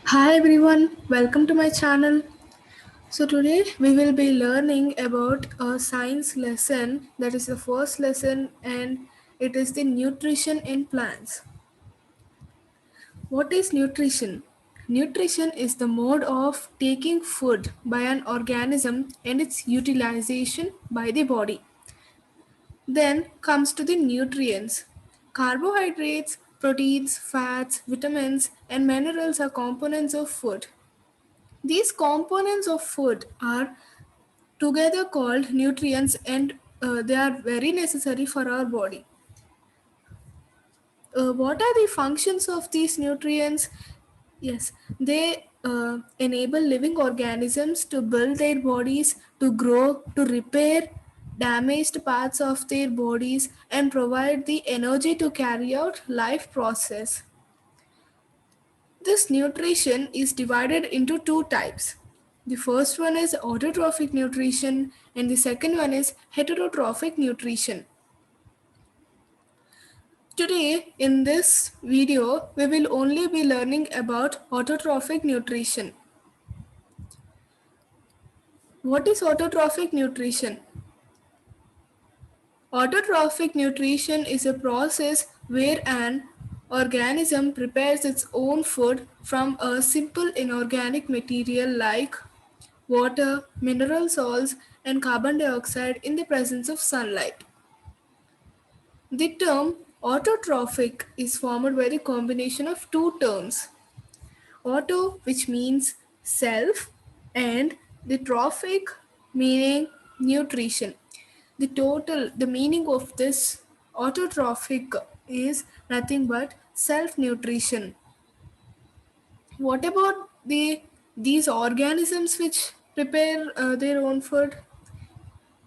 Hi everyone, welcome to my channel. So today we will be learning about a science lesson that is the first lesson and it is the nutrition in plants. What is nutrition? Nutrition is the mode of taking food by an organism and its utilization by the body. Then comes to the nutrients. Carbohydrates, proteins, fats, vitamins and minerals are components of food. These components of food are together called nutrients and they are very necessary for our body. What are the functions of these nutrients? Yes, they enable living organisms to build their bodies, to grow, to repair damaged parts of their bodies, and provide the energy to carry out life process. This nutrition is divided into two types. The first one is autotrophic nutrition and the second one is heterotrophic nutrition. Today in this video we will only be learning about autotrophic nutrition. What is autotrophic nutrition? Autotrophic nutrition is a process where an organism prepares its own food from a simple inorganic material like water, mineral salts, and carbon dioxide in the presence of sunlight. The term autotrophic is formed by the combination of two terms. Auto, which means self, and the trophic, meaning nutrition. The meaning of this autotrophic is nothing but self nutrition. What about these organisms which prepare their own food?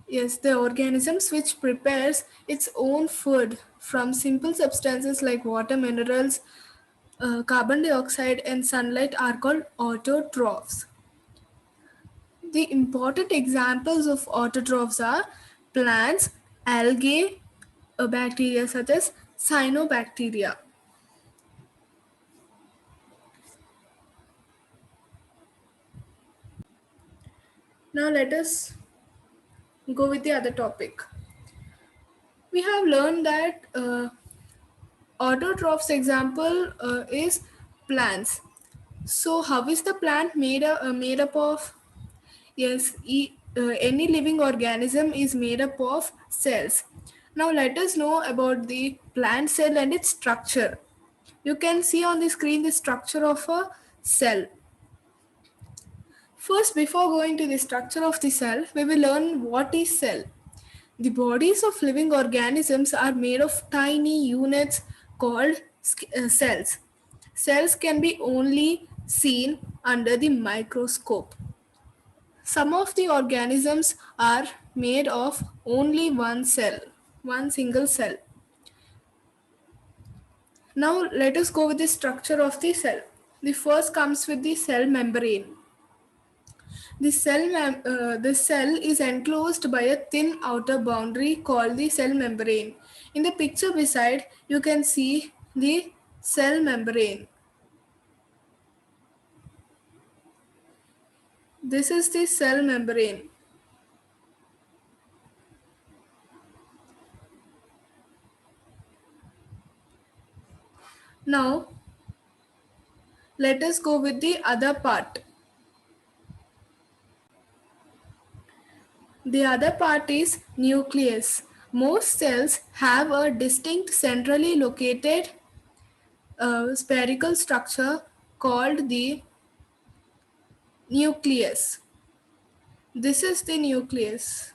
Yes, the organisms which prepares its own food from simple substances like water, minerals, carbon dioxide, and sunlight are called autotrophs. The important examples of autotrophs are plants, algae, bacteria such as cyanobacteria. Now let us go with the other topic. We have learned that autotrophs example is plants. So, how is the plant made up of? Yes, any living organism is made up of cells. Now, let us know about the plant cell and its structure. You can see on the screen the structure of a cell. First, before going to the structure of the cell, we will learn what is cell. The bodies of living organisms are made of tiny units called cells. Cells can be only seen under the microscope. Some of the organisms are made of only one cell, one single cell. Now let us go with the structure of the cell. The first comes with the cell membrane. The cell is enclosed by a thin outer boundary called the cell membrane. In the picture beside, you can see the cell membrane. This is the cell membrane. Now, let us go with the other part. The other part is nucleus. Most cells have a distinct centrally located spherical structure called the nucleus. This is the nucleus.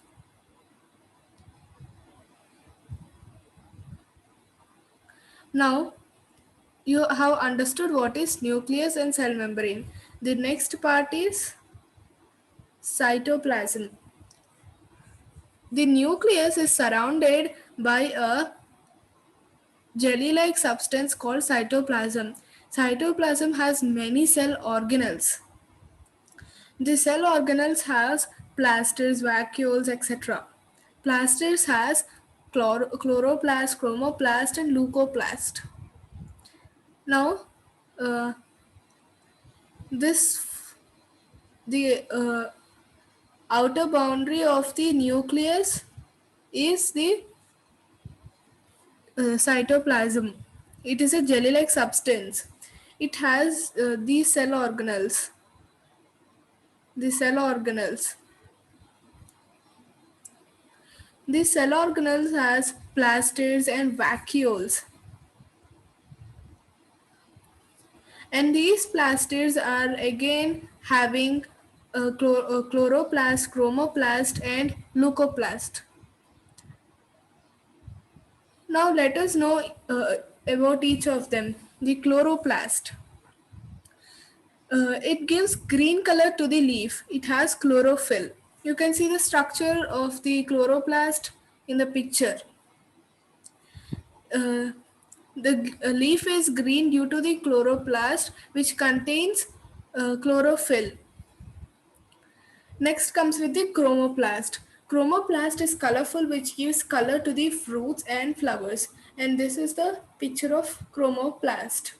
Now, you have understood what is nucleus and cell membrane. The next part is cytoplasm. The nucleus is surrounded by a jelly-like substance called cytoplasm. Cytoplasm has many cell organelles. The cell organelles has plasters, vacuoles, etc. Plasters has chloroplast, chromoplast, and leucoplast. Now, uh, This the outer boundary of the nucleus is the cytoplasm. It is a jelly-like substance. It has the cell organelles. The cell organelles. The cell organelles has plastids and vacuoles. And these plastids are again having a chloroplast, chromoplast, and leucoplast. Now let us know about each of them. The chloroplast. It gives green color to the leaf. It has chlorophyll. You can see the structure of the chloroplast in the picture. Uh, the leaf is green due to the chloroplast, which contains chlorophyll. Next comes with the chromoplast. Chromoplast is colorful, which gives color to the fruits and flowers. And this is the picture of chromoplast.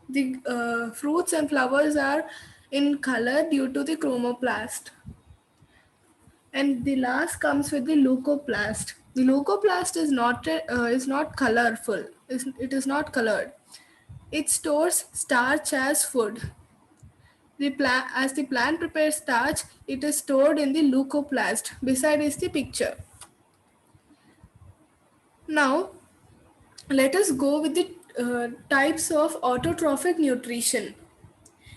The fruits and flowers are in color due to the chromoplast. And the last comes with the leucoplast. The leucoplast is not colorful. It is not colored. It stores starch as food. As the plant prepares starch, it is stored in the leucoplast. Beside is the picture. Now, let us go with the types of autotrophic nutrition.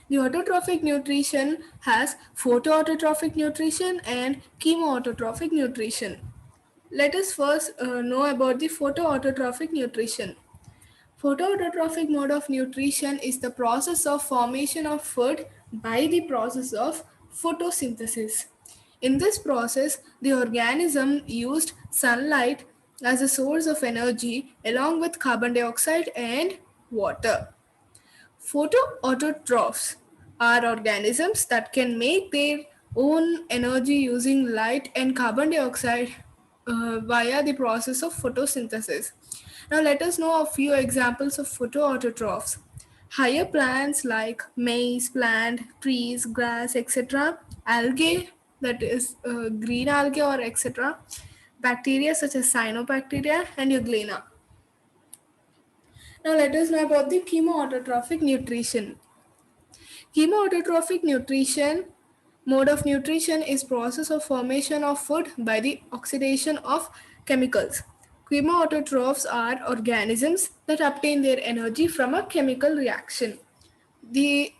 The autotrophic nutrition has photoautotrophic nutrition and chemoautotrophic nutrition. Let us first know about the photoautotrophic nutrition. Photoautotrophic mode of nutrition is the process of formation of food by the process of photosynthesis. In this process, the organism used sunlight as a source of energy along with carbon dioxide and water. Photoautotrophs are organisms that can make their own energy using light and carbon dioxide via the process of photosynthesis. Now, let us know a few examples of photoautotrophs. Higher plants like maize plant, trees, grass, etc., algae, that is green algae or etc., bacteria such as cyanobacteria and euglena. Now, let us know about the chemoautotrophic nutrition. Chemoautotrophic nutrition mode of nutrition is process of formation of food by the oxidation of chemicals. Chemoautotrophs are organisms that obtain their energy from a chemical reaction. The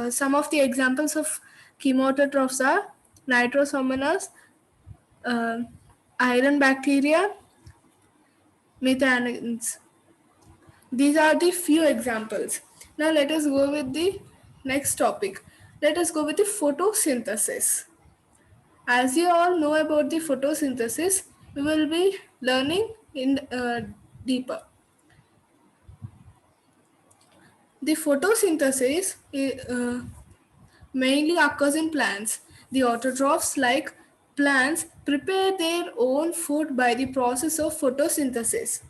some of the examples of chemoautotrophs are nitrosomonas, uh, iron bacteria, methanins. These are the few examples. Now let us go with the next topic. Let us go with the photosynthesis. As you all know about the photosynthesis, we will be learning in deeper. The photosynthesis mainly occurs in plants. The autotrophs, like plants, prepare their own food by the process of photosynthesis.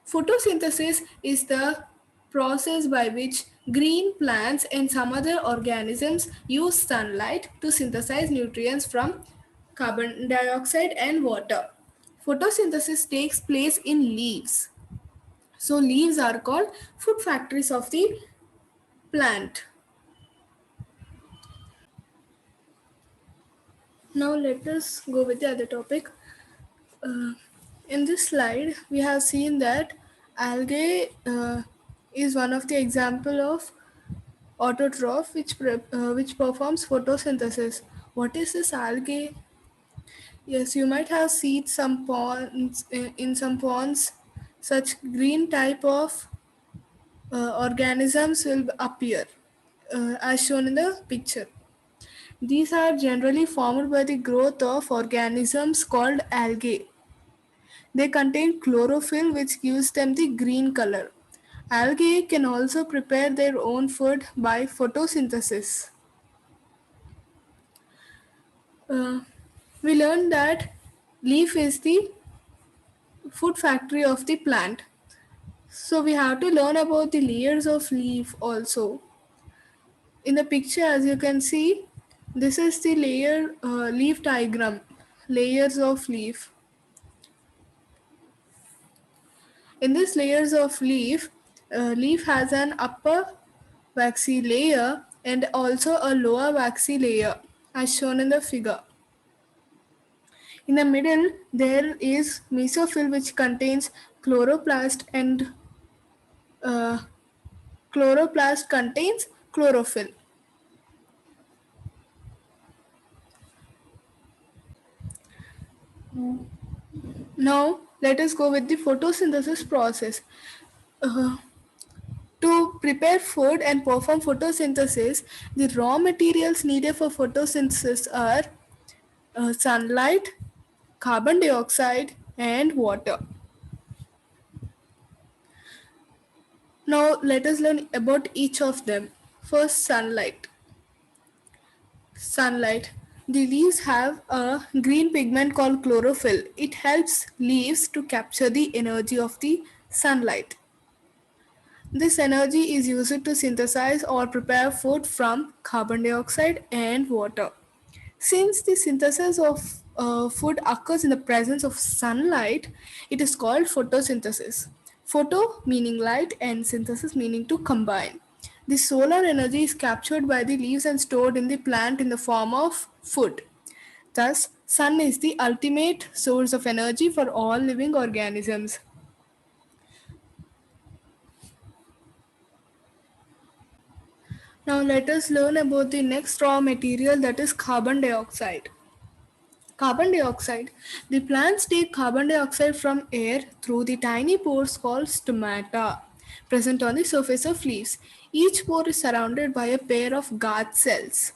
Photosynthesis is the process by which green plants and some other organisms use sunlight to synthesize nutrients from carbon dioxide and water. Photosynthesis takes place in leaves. So, leaves are called food factories of the plant. Now, let us go with the other topic. Uh, in this slide, we have seen that algae is one of the example of autotroph which performs photosynthesis. What is this algae? Yes, you might have seen some ponds in some ponds. Such green type of organisms will appear, as shown in the picture. These are generally formed by the growth of organisms called algae. They contain chlorophyll, which gives them the green color. Algae can also prepare their own food by photosynthesis. Uh, we learned that leaf is the food factory of the plant. So we have to learn about the layers of leaf also. In the picture, as you can see, this is the leaf diagram, layers of leaf. In this layers of leaf has an upper waxy layer and also a lower waxy layer as shown in the figure. In the middle, there is mesophyll which contains chloroplast and uh, chloroplast contains chlorophyll. Now, let us go with the photosynthesis process. Uh, to prepare food and perform photosynthesis, the raw materials needed for photosynthesis are sunlight, carbon dioxide, and water. Now, let us learn about each of them. First, sunlight. Sunlight. The leaves have a green pigment called chlorophyll. It helps leaves to capture the energy of the sunlight. This energy is used to synthesize or prepare food from carbon dioxide and water. Since the synthesis of food occurs in the presence of sunlight, it is called photosynthesis. Photo meaning light and synthesis meaning to combine. The solar energy is captured by the leaves and stored in the plant in the form of food. Thus, sun is the ultimate source of energy for all living organisms. Now let us learn about the next raw material, that is carbon dioxide. Carbon dioxide. The plants take carbon dioxide from air through the tiny pores called stomata present on the surface of leaves. Each pore is surrounded by a pair of guard cells.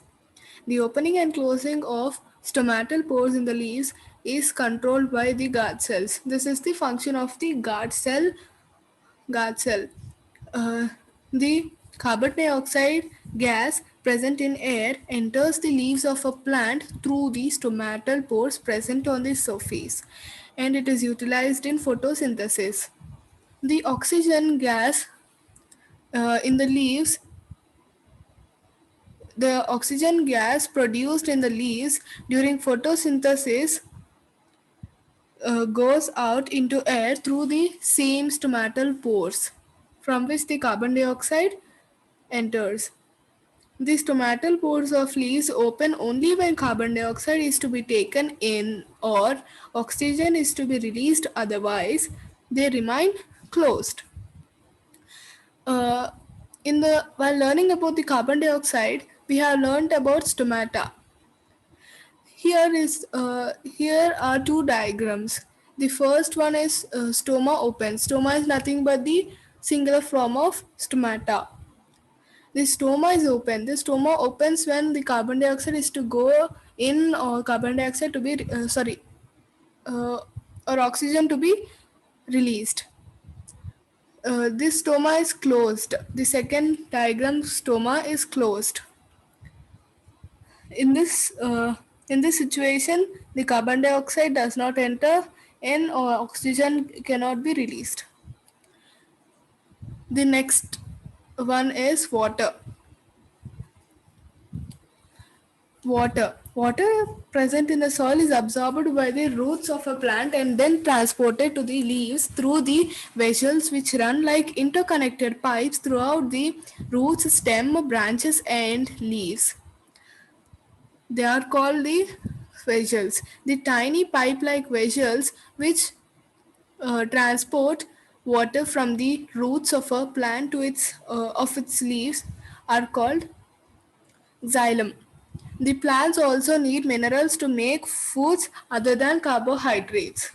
The opening and closing of stomatal pores in the leaves is controlled by the guard cells. This is the function of the guard cell. Uh, the carbon dioxide gas present in air enters the leaves of a plant through the stomatal pores present on the surface, and it is utilized in photosynthesis. The oxygen gas in the leaves, the oxygen gas produced in the leaves during photosynthesis goes out into air through the same stomatal pores from which the carbon dioxide enters. The stomatal pores of leaves open only when carbon dioxide is to be taken in or oxygen is to be released, otherwise, they remain closed. Uh, while learning about the carbon dioxide, we have learned about stomata. Here are two diagrams. The first one is stoma open. Stoma is nothing but the singular form of stomata. The stoma is open. The stoma opens when the carbon dioxide is to go in, or carbon dioxide to be uh, or oxygen to be released. This stoma is closed. The second diagram, stoma is closed. In this situation, the carbon dioxide does not enter in, or oxygen cannot be released. The next one is water. Water present in the soil is absorbed by the roots of a plant and then transported to the leaves through the vessels which run like interconnected pipes throughout the roots, stem, branches, and leaves. They are called the vessels. The tiny pipe-like vessels which transport water from the roots of a plant to its leaves are called xylem. The plants also need minerals to make foods other than carbohydrates.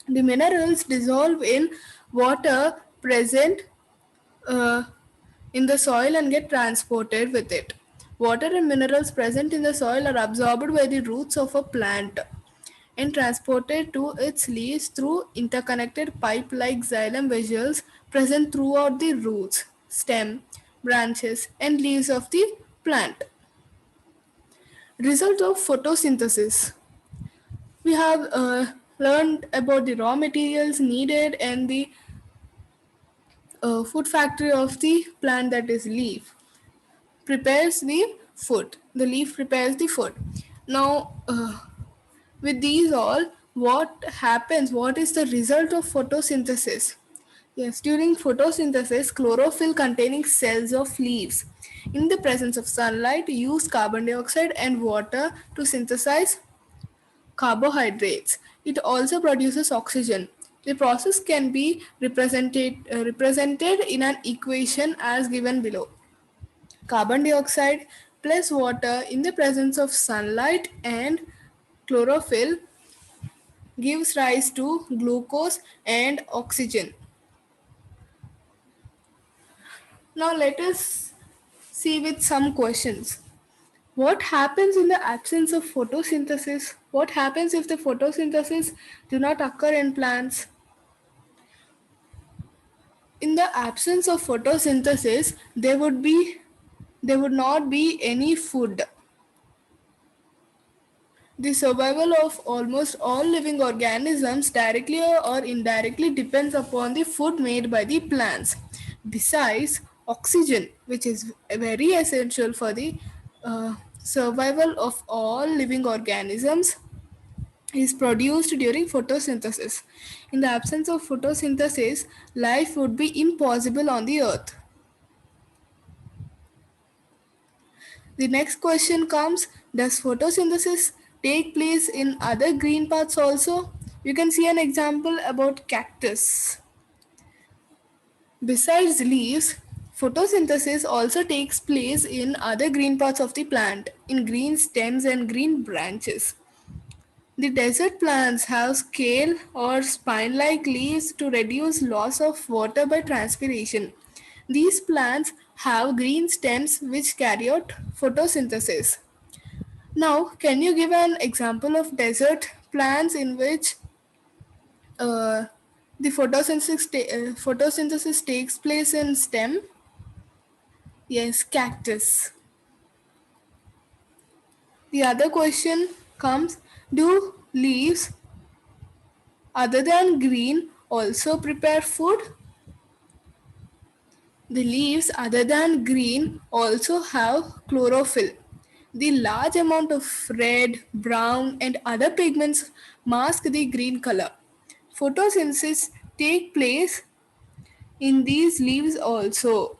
The minerals dissolve in water present uh, in the soil and get transported with it. Water and minerals present in the soil are absorbed by the roots of a plant and transported to its leaves through interconnected pipe-like xylem vessels present throughout the roots, stem, branches, and leaves of the plant. Result of photosynthesis. We have learned about the raw materials needed and the food factory of the plant, that is leaf. prepares the food. The leaf prepares the food. Now, with these all, what happens? What is the result of photosynthesis? Yes, during photosynthesis, chlorophyll containing cells of leaves, in the presence of sunlight, use carbon dioxide and water to synthesize carbohydrates. It also produces oxygen. The process can be represented in an equation as given below. Carbon dioxide plus water in the presence of sunlight and chlorophyll gives rise to glucose and oxygen. Now let us see with some questions. What happens in the absence of photosynthesis? What happens if the photosynthesis do not occur in plants? In the absence of photosynthesis, there would not be any food. The survival of almost all living organisms directly or indirectly depends upon the food made by the plants. Besides, oxygen, which is very essential for the survival of all living organisms, is produced during photosynthesis. In the absence of photosynthesis, life would be impossible on the earth. The next question comes, does photosynthesis take place in other green parts also? You can see an example about cactus. Besides leaves, photosynthesis also takes place in other green parts of the plant, in green stems and green branches. The desert plants have scale or spine-like leaves to reduce loss of water by transpiration. These plants have green stems which carry out photosynthesis. Now, can you give an example of desert plants in which uh, the photosynthesis takes place in stem? Yes, cactus. The other question comes, do leaves other than green also prepare food? The leaves other than green also have chlorophyll. The large amount of red, brown and other pigments mask the green color. Photosynthesis take place in these leaves also.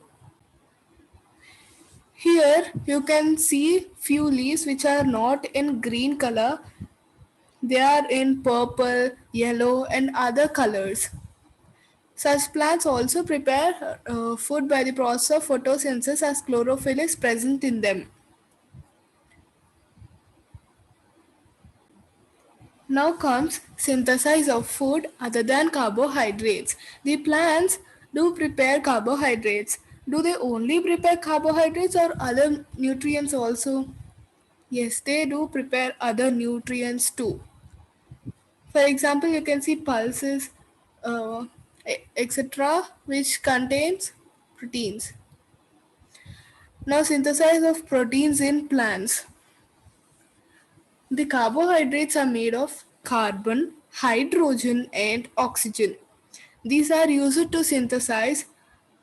Here you can see few leaves which are not in green color. They are in purple, yellow and other colors. Such plants also prepare food by the process of photosynthesis as chlorophyll is present in them. Now comes synthesis of food other than carbohydrates. The plants do prepare carbohydrates. Do they only prepare carbohydrates or other nutrients also? Yes, they do prepare other nutrients too. For example, you can see pulses, etc., which contains proteins. Now, synthesis of proteins in plants. The carbohydrates are made of carbon, hydrogen, and oxygen. These are used to synthesize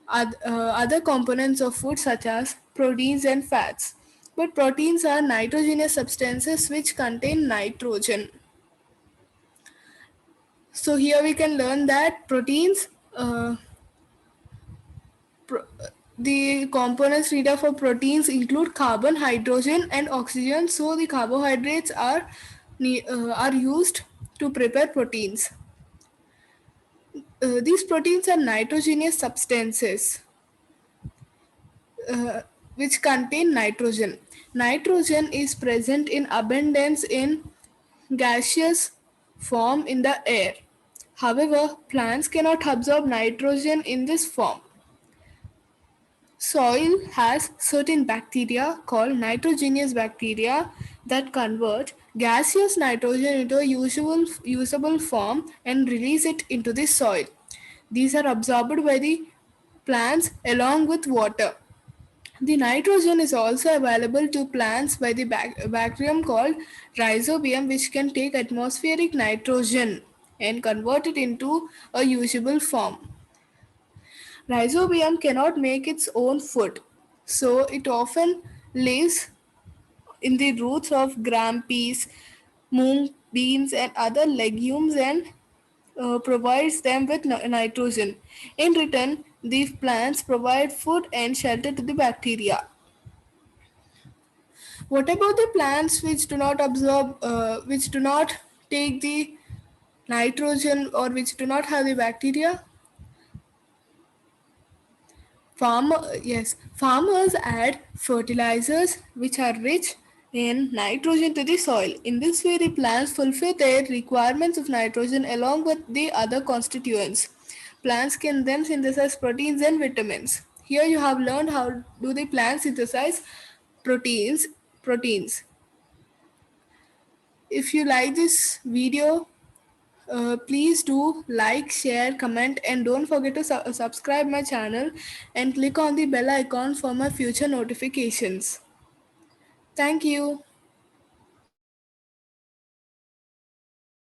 other components of food such as proteins and fats. But proteins are nitrogenous substances which contain nitrogen. So here we can learn that proteins, pro- the components needed for proteins include carbon, hydrogen, and oxygen. So the carbohydrates are used to prepare proteins. These proteins are nitrogenous substances uh, which contain nitrogen. Nitrogen is present in abundance in gaseous form in the air. However, plants cannot absorb nitrogen in this form. Soil has certain bacteria called nitrogenous bacteria that convert gaseous nitrogen into a usable form and release it into the soil. These are absorbed by the plants along with water. The nitrogen is also available to plants by the bacterium called rhizobium, which can take atmospheric nitrogen and convert it into a usable form. Rhizobium cannot make its own food. So it often lives in the roots of gram peas, moong, beans, and other legumes and provides them with nitrogen. In return, these plants provide food and shelter to the bacteria. What about the plants which do not absorb, which do not take the nitrogen or which do not have the bacteria? Farmers add fertilizers which are rich in nitrogen to the soil. In this way, the plants fulfill their requirements of nitrogen along with the other constituents. Plants can then synthesize proteins and vitamins. Here you have learned how do the plants synthesize proteins. If you like this video, please do like, share, comment, and don't forget to subscribe my channel and click on the bell icon for my future notifications. Thank you.